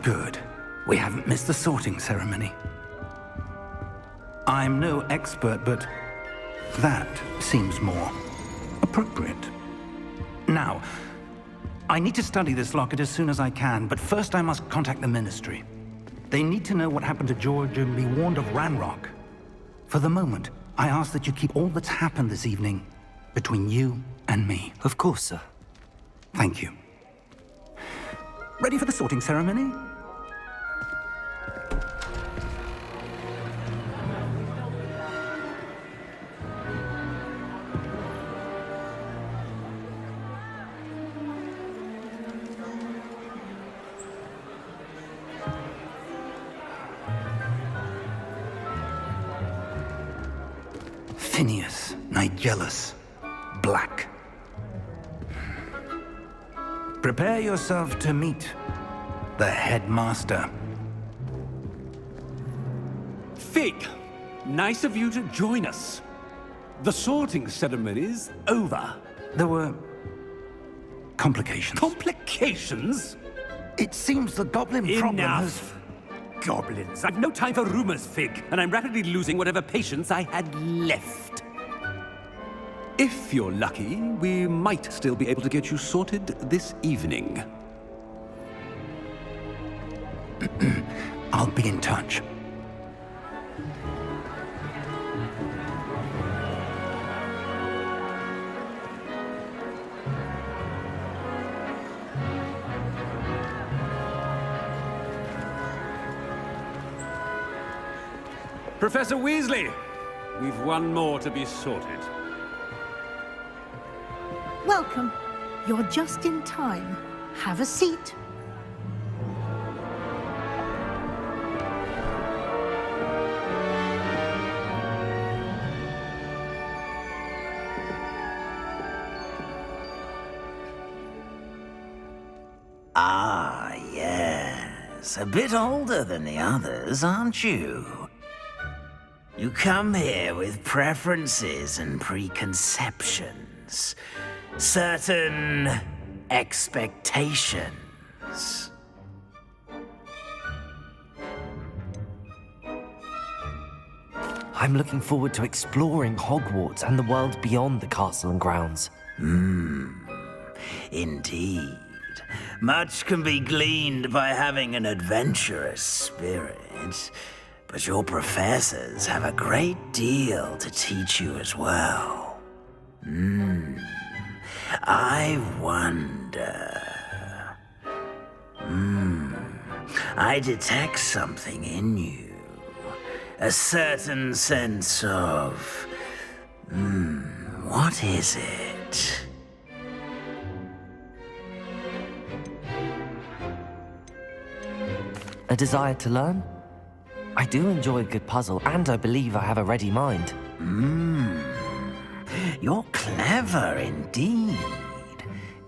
Good. We haven't missed the sorting ceremony. I'm no expert, but that seems more appropriate. Now, I need to study this locket as soon as I can, but first I must contact the Ministry. They need to know what happened to George and be warned of Ranrock. For the moment, I ask that you keep all that's happened this evening between you and me. Of course, sir. Thank you. Ready for the sorting ceremony? Phineas, Nigellus, Black. Prepare yourself to meet the headmaster. Fig, nice of you to join us. The sorting ceremony's over. There were complications. Complications? It seems the goblin problem has... Enough! Goblins. I've no time for rumors, Fig, and I'm rapidly losing whatever patience I had left. If you're lucky, we might still be able to get you sorted this evening. I'll be in touch. Professor Weasley, we've one more to be sorted. Welcome. You're just in time. Have a seat. Ah, yes. A bit older than the others, aren't you? You come here with preferences and preconceptions. Certain expectations. I'm looking forward to exploring Hogwarts and the world beyond the castle and grounds. Indeed. Much can be gleaned by having an adventurous spirit, but your professors have a great deal to teach you as well. I wonder... I detect something in you. A certain sense of... what is it? A desire to learn? I do enjoy a good puzzle, and I believe I have a ready mind. You're clever indeed.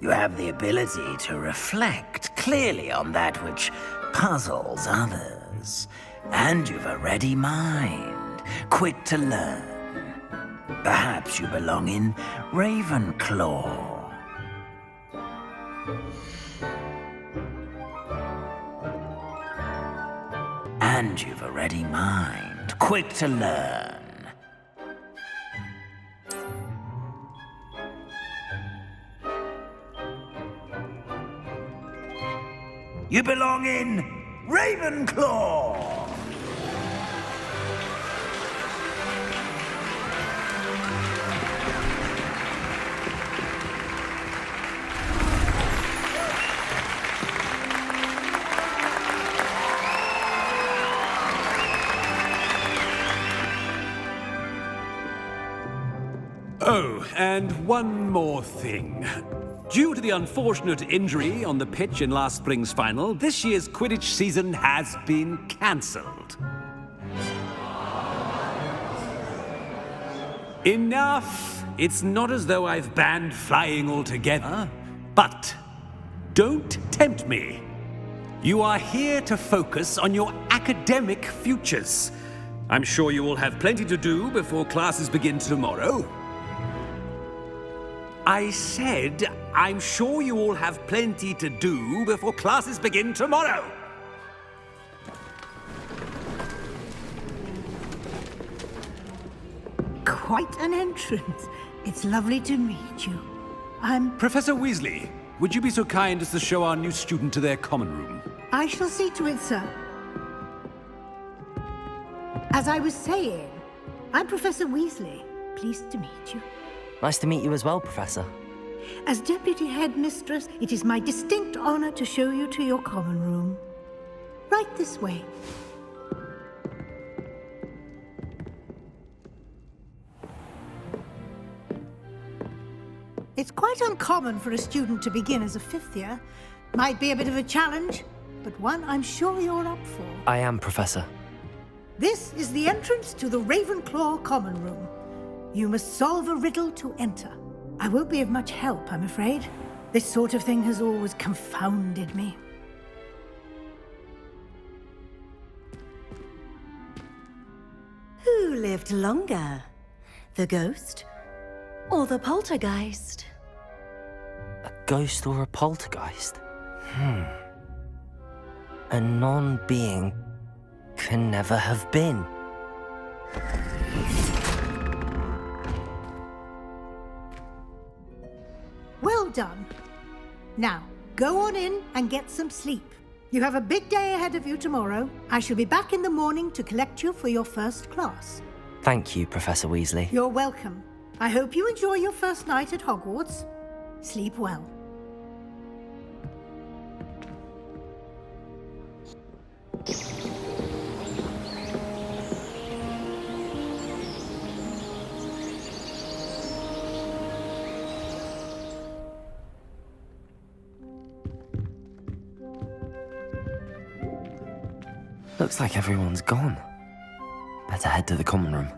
You have the ability to reflect clearly on that which puzzles others. And you've a ready mind, quick to learn. Perhaps you belong in Ravenclaw. And you've a ready mind, quick to learn. You belong in Ravenclaw! Oh, and one more thing. Due to the unfortunate injury on the pitch in last spring's final, this year's Quidditch season has been cancelled. Enough! It's not as though I've banned flying altogether, but don't tempt me. You are here to focus on your academic futures. I'm sure you will have plenty to do before classes begin tomorrow. I said, I'm sure you all have plenty to do before classes begin tomorrow. quite an entrance. It's lovely to meet you. Professor Weasley, would you be so kind as to show our new student to their common room? I shall see to it, sir. As I was saying, I'm Professor Weasley. Pleased to meet you. Nice to meet you as well, Professor. As Deputy Headmistress, it is my distinct honor to show you to your common room. Right this way. It's quite uncommon for a student to begin as a fifth year. Might be a bit of a challenge, but one I'm sure you're up for. I am, Professor. This is the entrance to the Ravenclaw common room. You must solve a riddle to enter. I won't be of much help, I'm afraid. This sort of thing has always confounded me. Who lived longer? The ghost or the poltergeist? A ghost or a poltergeist? A non-being can never have been. Well done. Now, go on in and get some sleep. You have a big day ahead of you tomorrow. I shall be back in the morning to collect you for your first class. Thank you, Professor Weasley. You're welcome. I hope you enjoy your first night at Hogwarts. Sleep well. Looks like everyone's gone. Better head to the common room.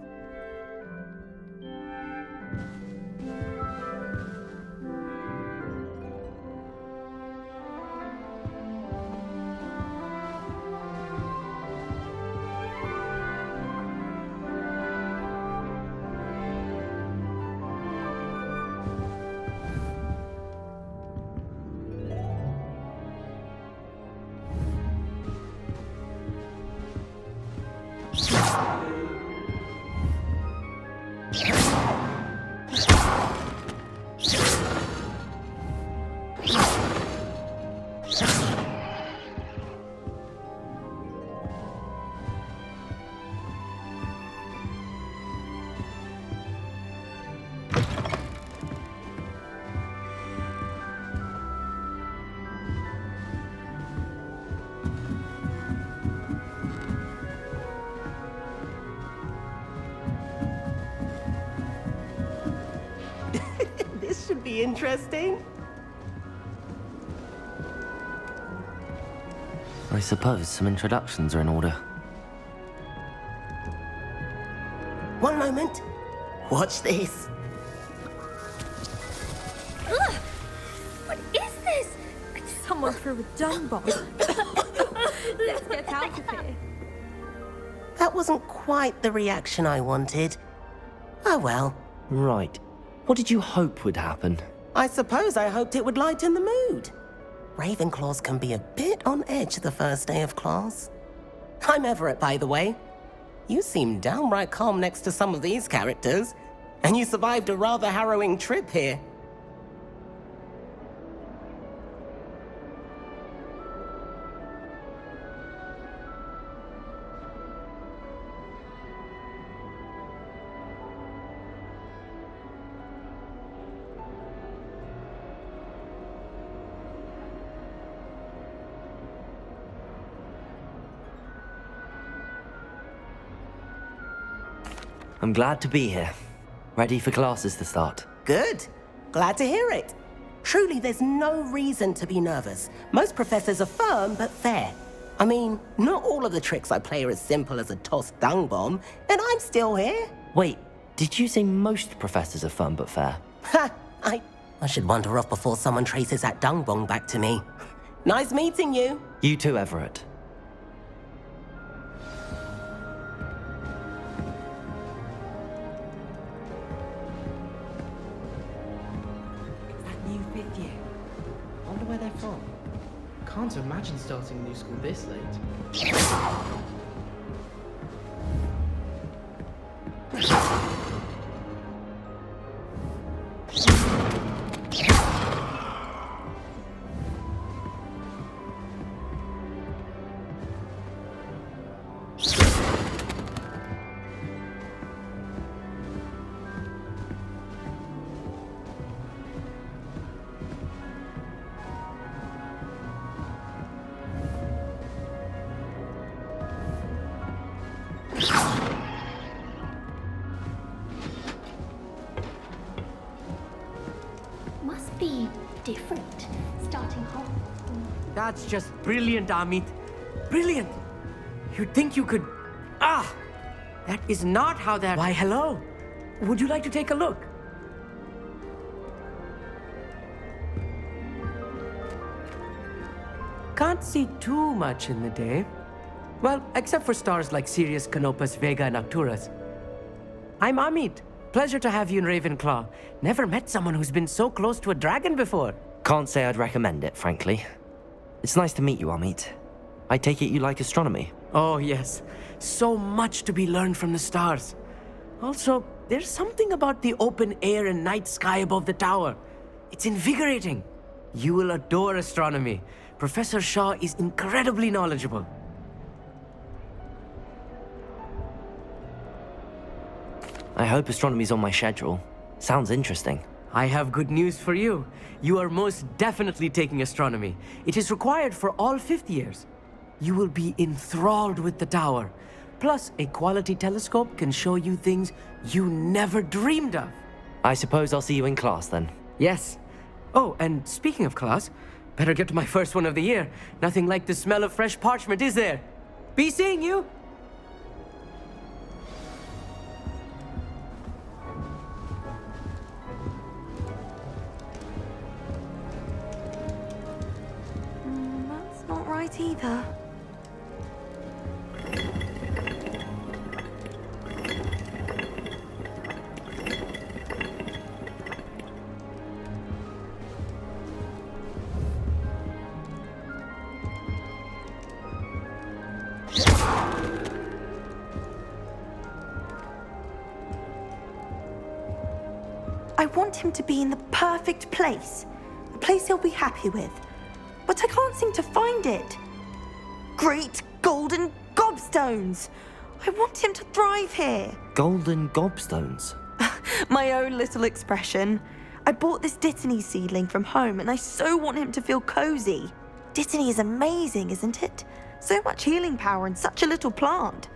This should be interesting. I suppose some introductions are in order. One moment. Watch this. Ugh! What is this? Someone threw a dung bomb. Let's get out of here. That wasn't quite the reaction I wanted. Oh well. Right. What did you hope would happen? I suppose I hoped it would lighten the mood. Ravenclaws can be a bit on edge the first day of class. I'm Everett, by the way. You seem downright calm next to some of these characters, and you survived a rather harrowing trip here. I'm glad to be here. Ready for classes to start. Good. Glad to hear it. Truly, there's no reason to be nervous. Most professors are firm but fair. I mean, not all of the tricks I play are as simple as a tossed dung bomb, and I'm still here. Wait, did you say most professors are fun but fair? Ha! I should wander off before someone traces that dung bomb back to me. Nice meeting you. You too, Everett. New fifth year. Wonder where they're from. Can't imagine starting a new school this late. That's just brilliant, Amit. Brilliant! You'd think you could... Ah! That is not how that... Why, hello. Would you like to take a look? Can't see too much in the day. Well, except for stars like Sirius, Canopus, Vega, and Arcturus. I'm Amit. Pleasure to have you in Ravenclaw. Never met someone who's been so close to a dragon before. Can't say I'd recommend it, frankly. It's nice to meet you, Amit. I take it you like astronomy. Oh, yes. So much to be learned from the stars. Also, there's something about the open air and night sky above the tower. It's invigorating. You will adore astronomy. Professor Shaw is incredibly knowledgeable. I hope astronomy's on my schedule. Sounds interesting. I have good news for you. You are most definitely taking astronomy. It is required for all fifth years. You will be enthralled with the tower. Plus, a quality telescope can show you things you never dreamed of. I suppose I'll see you in class then. Yes. Oh, and speaking of class, better get to my first one of the year. Nothing like the smell of fresh parchment, is there? Be seeing you! That's not right either. I want him to be in the perfect place. A place he'll be happy with. But I can't seem to find it. Great golden gobstones! I want him to thrive here. Golden gobstones? My own little expression. I bought this Dittany seedling from home and I so want him to feel cozy. Dittany is amazing, isn't it? So much healing power in such a little plant.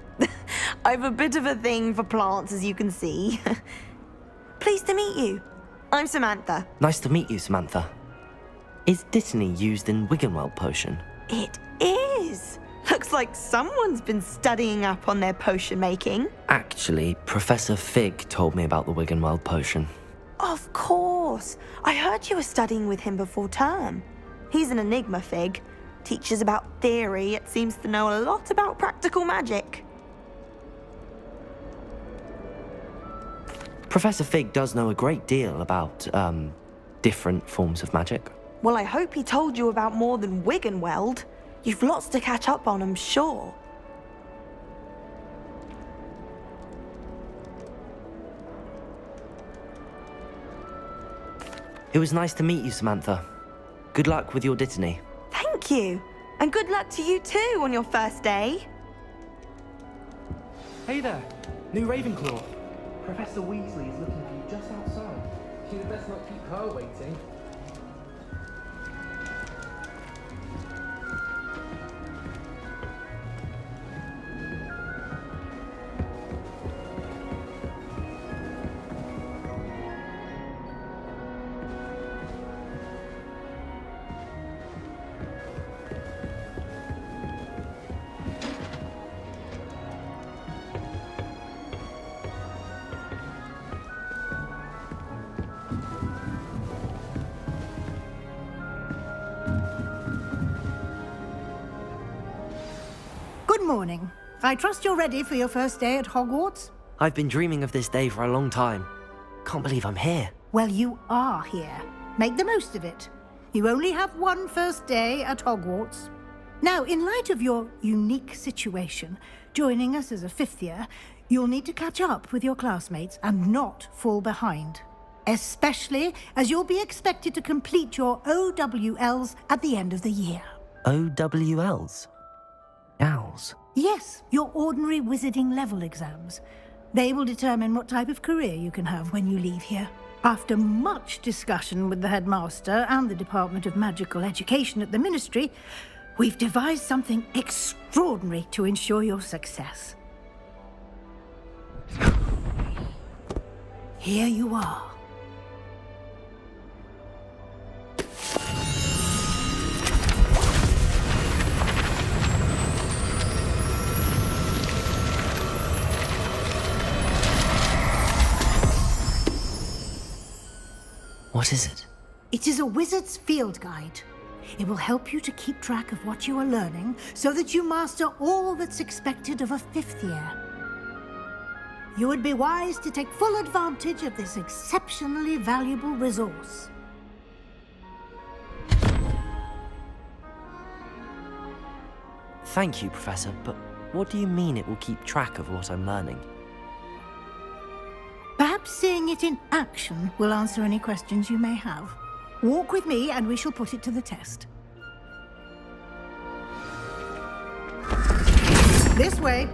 I've a bit of a thing for plants, as you can see. Pleased to meet you. I'm Samantha. Nice to meet you, Samantha. Is Dittany used in Wiggenweld potion? It is. Looks like someone's been studying up on their potion making. Actually, Professor Fig told me about the Wiggenweld potion. Of course. I heard you were studying with him before term. He's an enigma, Fig. Teaches about theory, yet seems to know a lot about practical magic. Professor Fig does know a great deal about, different forms of magic. Well, I hope he told you about more than Wiggenweld. You've lots to catch up on, I'm sure. It was nice to meet you, Samantha. Good luck with your Dittany. Thank you. And good luck to you too on your first day. Hey there, new Ravenclaw. Professor Weasley is looking for you just outside. You'd best not keep her waiting. Good morning. I trust you're ready for your first day at Hogwarts? I've been dreaming of this day for a long time. Can't believe I'm here. Well, you are here. Make the most of it. You only have one first day at Hogwarts. Now, in light of your unique situation, joining us as a fifth year, you'll need to catch up with your classmates and not fall behind. Especially as you'll be expected to complete your OWLs at the end of the year. OWLs? Owls? Yes, your ordinary wizarding level exams. They will determine what type of career you can have when you leave here. After much discussion with the headmaster and the Department of Magical Education at the Ministry, we've devised something extraordinary to ensure your success. Here you are. What is it? It is a wizard's field guide. It will help you to keep track of what you are learning so that you master all that's expected of a fifth year. You would be wise to take full advantage of this exceptionally valuable resource. Thank you, Professor, but what do you mean it will keep track of what I'm learning? Perhaps seeing it in action will answer any questions you may have. Walk with me and we shall put it to the test. This way.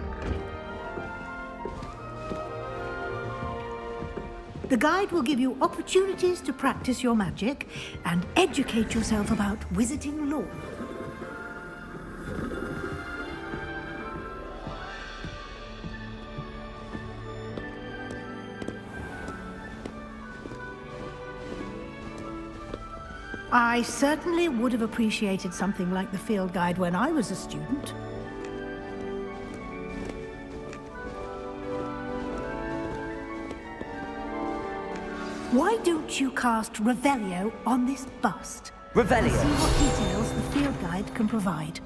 The guide will give you opportunities to practice your magic and educate yourself about wizarding lore. I certainly would have appreciated something like the field guide when I was a student. Why don't you cast Revelio on this bust? Revelio? And see what details the field guide can provide.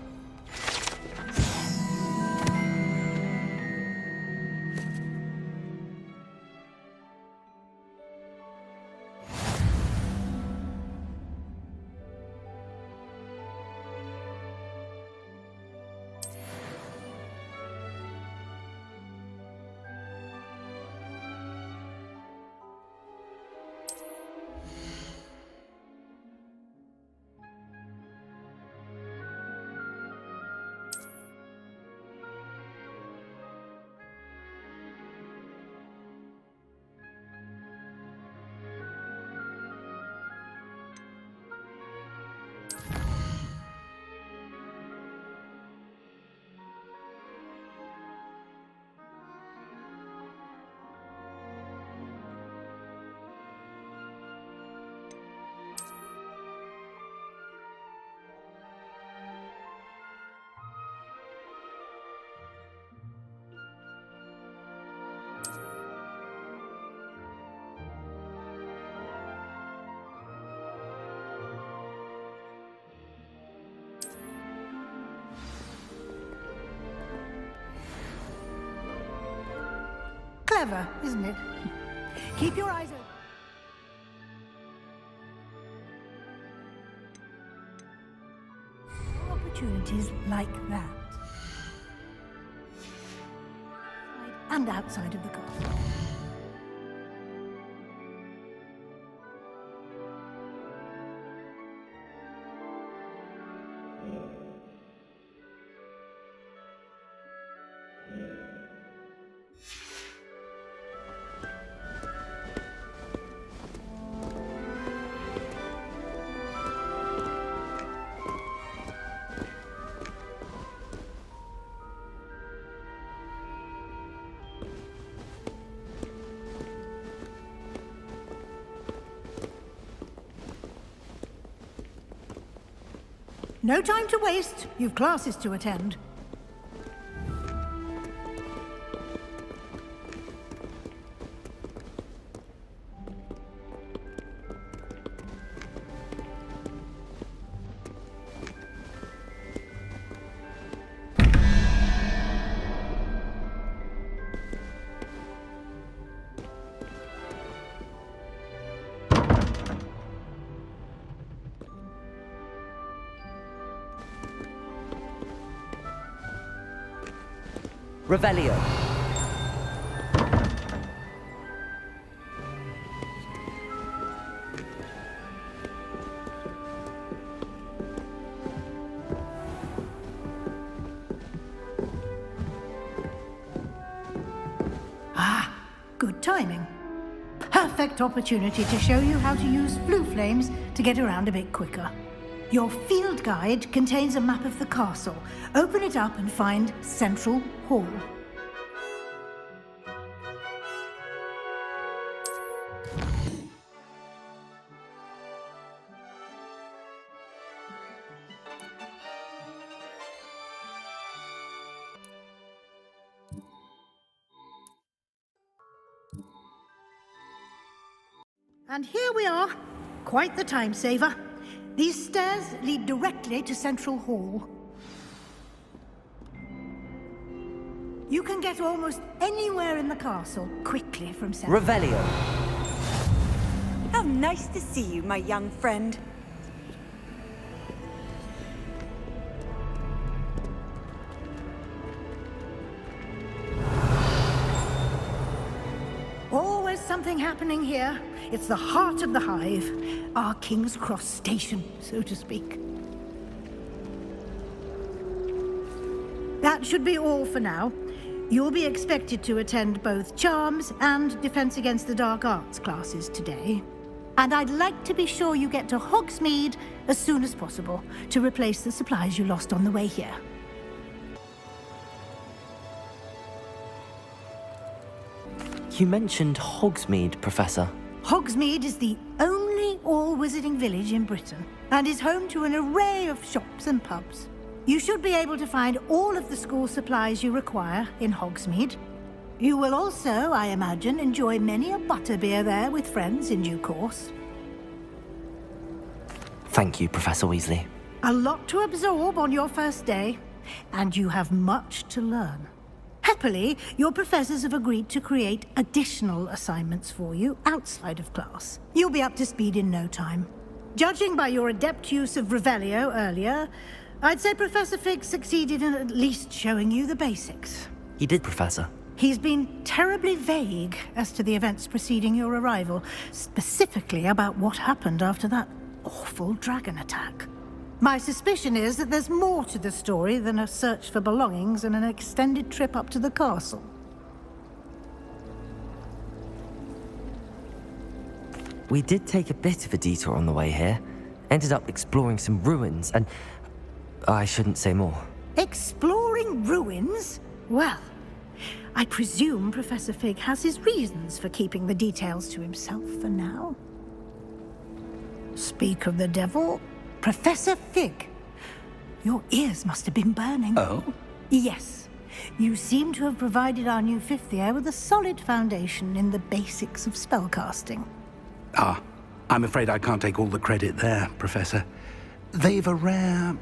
Clever, isn't it? Keep your eyes open. Opportunities like that. And outside of the castle. No time to waste. You've classes to attend. Revelio. Ah, good timing. Perfect opportunity to show you how to use blue flames to get around a bit quicker. Your field guide contains a map of the castle. Open it up and find Central Hall. And here we are, quite the time saver. These stairs lead directly to Central Hall. You can get almost anywhere in the castle quickly from Central. Revelio. How nice to see you, my young friend. Always something happening here. It's the heart of the hive. Our King's Cross station, so to speak. That should be all for now. You'll be expected to attend both Charms and Defense Against the Dark Arts classes today. And I'd like to be sure you get to Hogsmeade as soon as possible to replace the supplies you lost on the way here. You mentioned Hogsmeade, Professor. Hogsmeade is the only all-wizarding village in Britain and is home to an array of shops and pubs. You should be able to find all of the school supplies you require in Hogsmeade. You will also, I imagine, enjoy many a butterbeer there with friends in due course. Thank you, Professor Weasley. A lot to absorb on your first day, and you have much to learn. Happily, your professors have agreed to create additional assignments for you outside of class. You'll be up to speed in no time. Judging by your adept use of Revelio earlier, I'd say Professor Fig succeeded in at least showing you the basics. He did, Professor. He's been terribly vague as to the events preceding your arrival, specifically about what happened after that awful dragon attack. My suspicion is that there's more to the story than a search for belongings and an extended trip up to the castle. We did take a bit of a detour on the way here. Ended up exploring some ruins and... I shouldn't say more. Exploring ruins? Well, I presume Professor Fig has his reasons for keeping the details to himself for now. Speak of the devil, Professor Fig. Your ears must have been burning. Oh? Yes. You seem to have provided our new fifth year with a solid foundation in the basics of spellcasting. Ah, I'm afraid I can't take all the credit there, Professor. They've a rare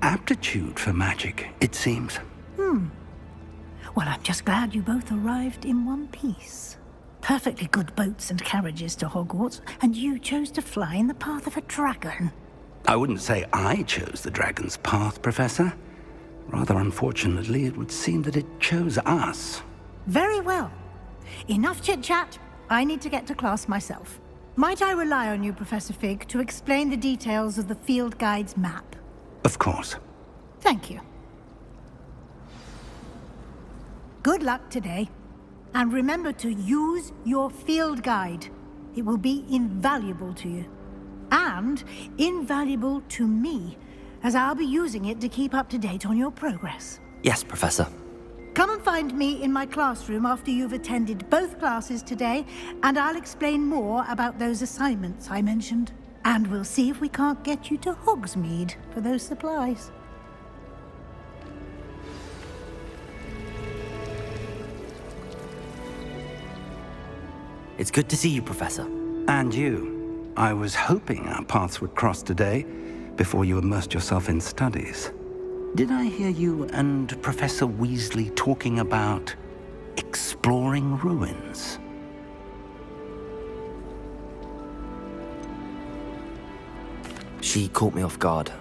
aptitude for magic, it seems. Well, I'm just glad you both arrived in one piece. Perfectly good boats and carriages to Hogwarts, and you chose to fly in the path of a dragon. I wouldn't say I chose the dragon's path, Professor. Rather unfortunately, it would seem that it chose us. Very well. Enough chit-chat. I need to get to class myself. Might I rely on you, Professor Fig, to explain the details of the field guide's map? Of course. Thank you. Good luck today. And remember to use your field guide. It will be invaluable to you. And invaluable to me, as I'll be using it to keep up to date on your progress. Yes, Professor. Come and find me in my classroom after you've attended both classes today, and I'll explain more about those assignments I mentioned. And we'll see if we can't get you to Hogsmeade for those supplies. It's good to see you, Professor. And you. I was hoping our paths would cross today, before you immersed yourself in studies. Did I hear you and Professor Weasley talking about exploring ruins? She caught me off guard.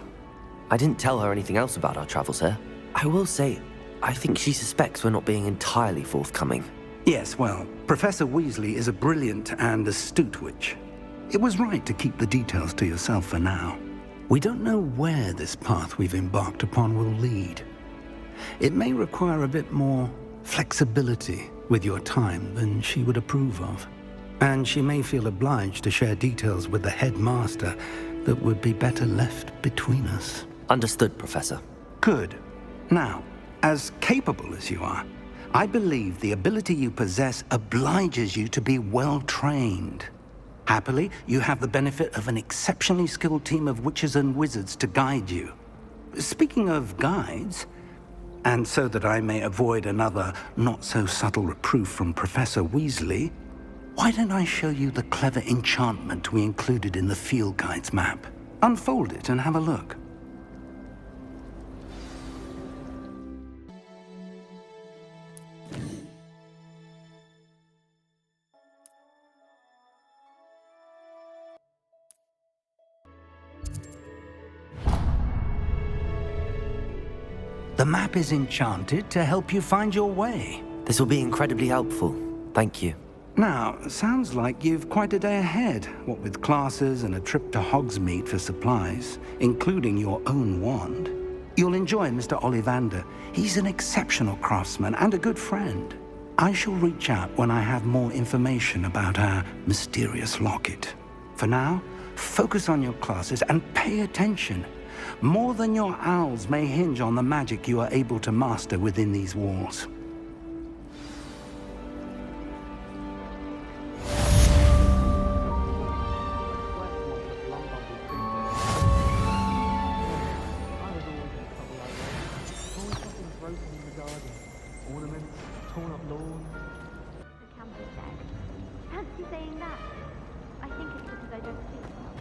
I didn't tell her anything else about our travels here. I will say, I think she suspects we're not being entirely forthcoming. Yes, well, Professor Weasley is a brilliant and astute witch. It was right to keep the details to yourself for now. We don't know where this path we've embarked upon will lead. It may require a bit more flexibility with your time than she would approve of. And she may feel obliged to share details with the headmaster that would be better left between us. Understood, Professor. Good. Now, as capable as you are, I believe the ability you possess obliges you to be well trained. Happily, you have the benefit of an exceptionally skilled team of witches and wizards to guide you. Speaking of guides, and so that I may avoid another not-so-subtle reproof from Professor Weasley, Why don't I show you the clever enchantment we included in the field guide's map? Unfold it and have a look. The map is enchanted to help you find your way. This will be incredibly helpful. Thank you. Now, sounds like you've quite a day ahead, what with classes and a trip to Hogsmeade for supplies, including your own wand. You'll enjoy Mr. Ollivander. He's an exceptional craftsman and a good friend. I shall reach out when I have more information about our mysterious locket. For now, focus on your classes and pay attention. More than your owls may hinge on the magic you are able to master within these walls. Fancy saying that. I think it's because I don't sleep well.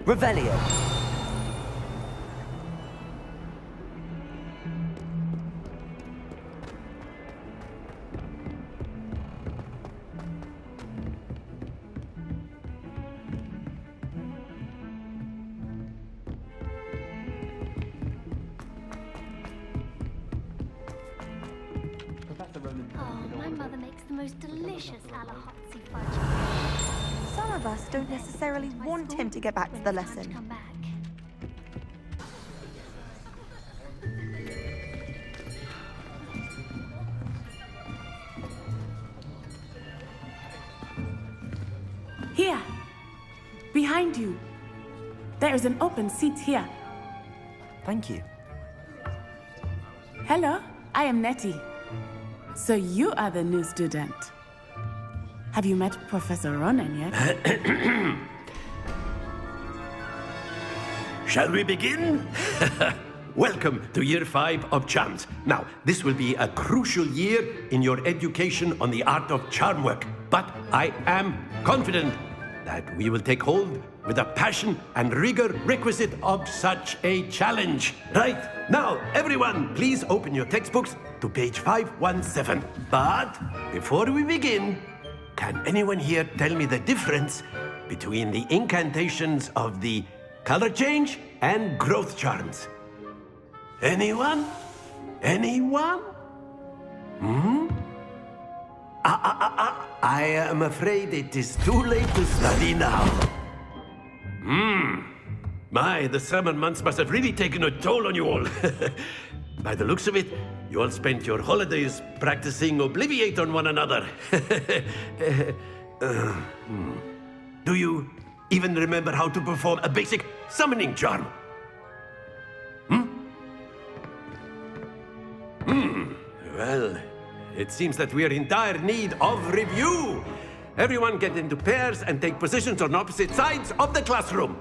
Revelio. Oh, my mother makes the most delicious Alahotzi fudge. Some of us don't necessarily want him to get back to the lesson. Come back. Here, behind you. There is an open seat here. Thank you. Hello, I am Nettie. So you are the new student. Have you met Professor Ronan yet? Shall we begin? Welcome to Year 5 of Charms. Now, this will be a crucial year in your education on the art of charm work. But I am confident that we will take hold with the passion and rigor requisite of such a challenge. Right, now, everyone, please open your textbooks to page 517. But before we begin, can anyone here tell me the difference between the incantations of the color change and growth charms? Anyone? Anyone? I am afraid it is too late to study now. My, the summer months must have really taken a toll on you all. By the looks of it, you all spent your holidays practicing Obliviate on one another. Do you even remember how to perform a basic summoning charm? Well, it seems that we are in dire need of review. Everyone get into pairs and take positions on opposite sides of the classroom.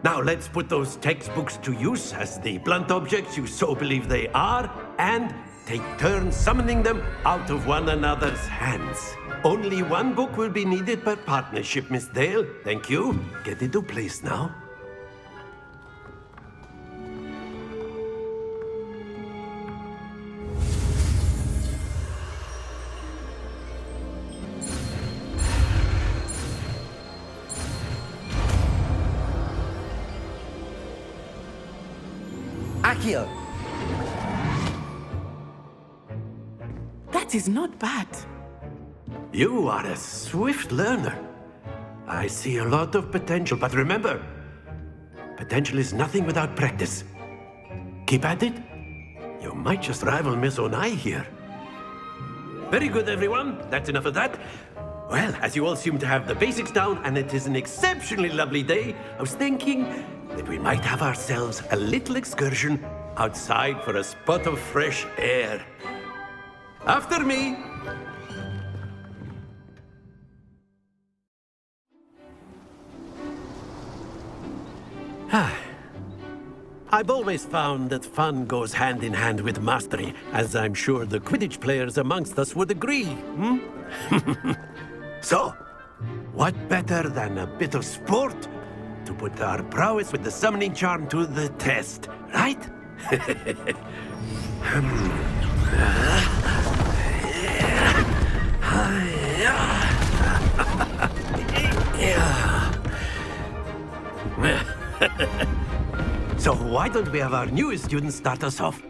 Now let's put those textbooks to use as the blunt objects you so believe they are, and take turns summoning them out of one another's hands. Only one book will be needed per partnership, Miss Dale. Thank you. Get into place now. Accio! That is not bad. You are a swift learner. I see a lot of potential, but remember, potential is nothing without practice. Keep at it. You might just rival Miss Onai here. Very good, everyone. That's enough of that. Well, as you all seem to have the basics down, and it is an exceptionally lovely day, I was thinking that we might have ourselves a little excursion outside for a spot of fresh air. After me. I've always found that fun goes hand in hand with mastery, as I'm sure the Quidditch players amongst us would agree, So, what better than a bit of sport to put our prowess with the summoning charm to the test, right? So why don't we have our newest student start us off?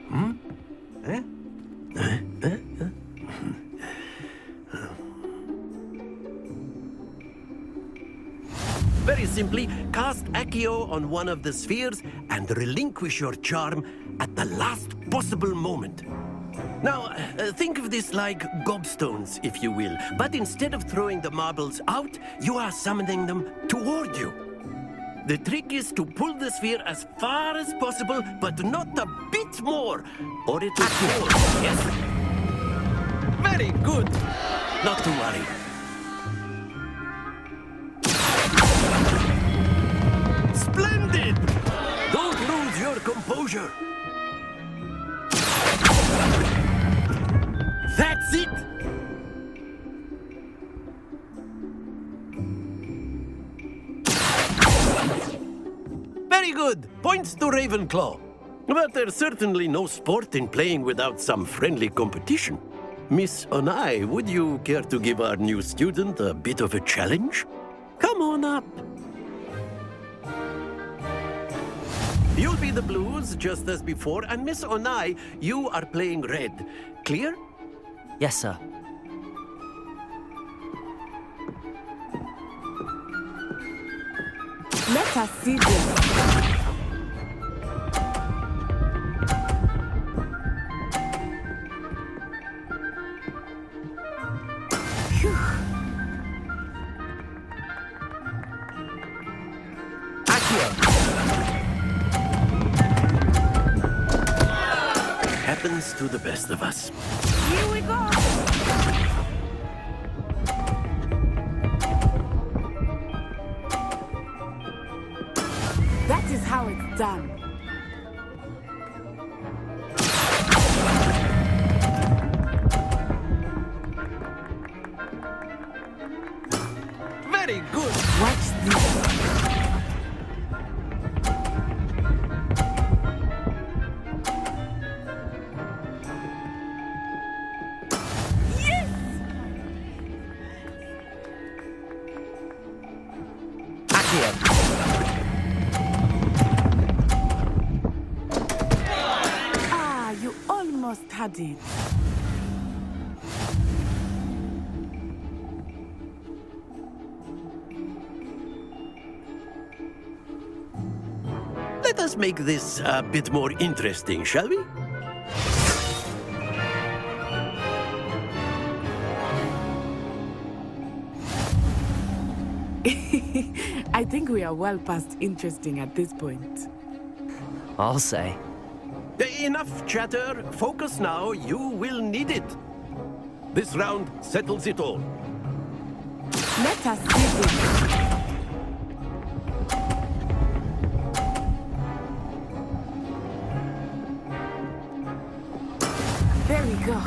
Very simply, cast Accio on one of the spheres and relinquish your charm at the last possible moment. Now, think of this like gobstones, if you will. But instead of throwing the marbles out, you are summoning them toward you. The trick is to pull the sphere as far as possible, but not a bit more, or it will fall. Yes? Very good. Not to worry. Splendid! Don't lose your composure. That's it! Very good. Points to Ravenclaw. But there's certainly no sport in playing without some friendly competition. Miss Onai, would you care to give our new student a bit of a challenge? Come on up. You'll be the blues, just as before, and Miss Onai, you are playing red. Clear? Yes, sir. Let us see this. Happens to the best of us. Here we go. That is how it's done. Very good. Watch this. Had it. Let us make this a bit more interesting, shall we? I think we are well past interesting at this point. I'll say. Enough chatter. Focus now. You will need it. This round settles it all. Let us see this. There we go.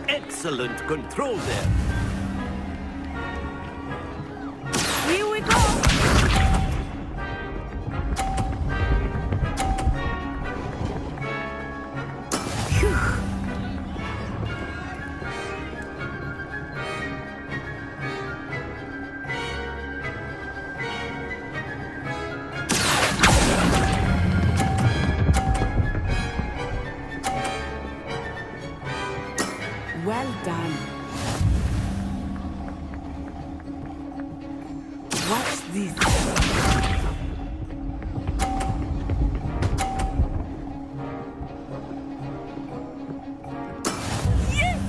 Excellent control there. Here we go. Well done. Watch this. Yes!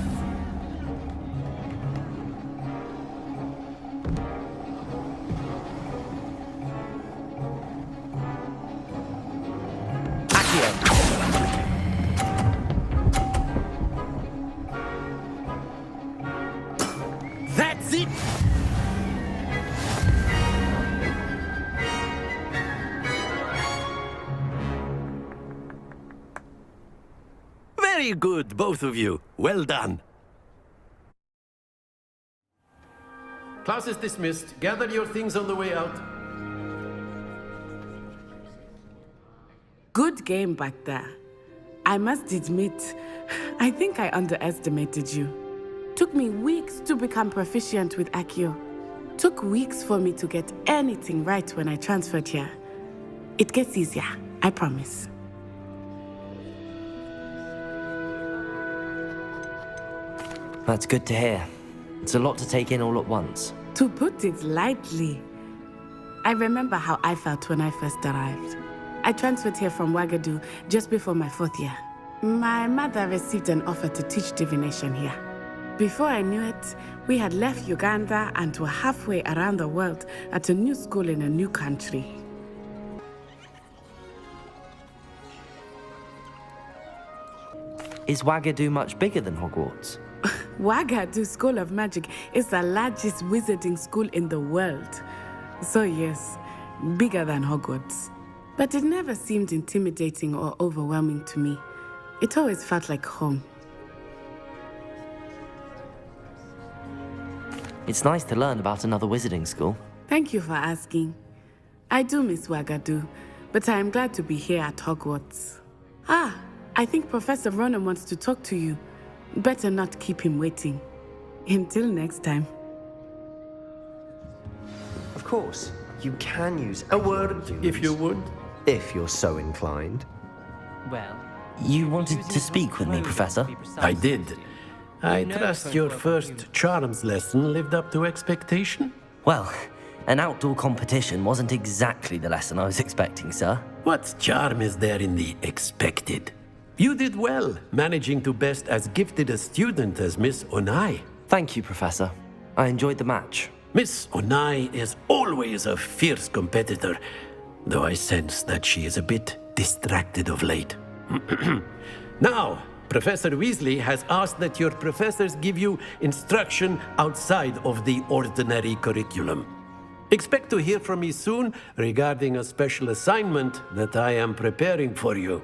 That's it! Very good, both of you. Well done. Class is dismissed. Gather your things on the way out. Good game back there. I must admit, I think I underestimated you. Took me weeks to become proficient with Accio. Took weeks for me to get anything right when I transferred here. It gets easier, I promise. That's good to hear. It's a lot to take in all at once. To put it lightly, I remember how I felt when I first arrived. I transferred here from Ouagadougou just before my 4th year. My mother received an offer to teach divination here. Before I knew it, we had left Uganda and were halfway around the world at a new school in a new country. Is Ouagadougou much bigger than Hogwarts? Ouagadougou School of Magic is the largest wizarding school in the world. So yes, bigger than Hogwarts. But it never seemed intimidating or overwhelming to me. It always felt like home. It's nice to learn about another wizarding school. Thank you for asking. I do miss Ouagadougou, but I am glad to be here at Hogwarts. Ah, I think Professor Ronan wants to talk to you. Better not keep him waiting. Until next time. Of course, you can use a word if you would. If you're so inclined. Well, you wanted to speak with me, Professor? I did. I trust your first charms lesson lived up to expectation? Well, an outdoor competition wasn't exactly the lesson I was expecting, sir. What charm is there in the expected? You did well, managing to best as gifted a student as Miss Onai. Thank you, Professor. I enjoyed the match. Miss Onai is always a fierce competitor, though I sense that she is a bit distracted of late. Now, Professor Weasley has asked that your professors give you instruction outside of the ordinary curriculum. Expect to hear from me soon regarding a special assignment that I am preparing for you.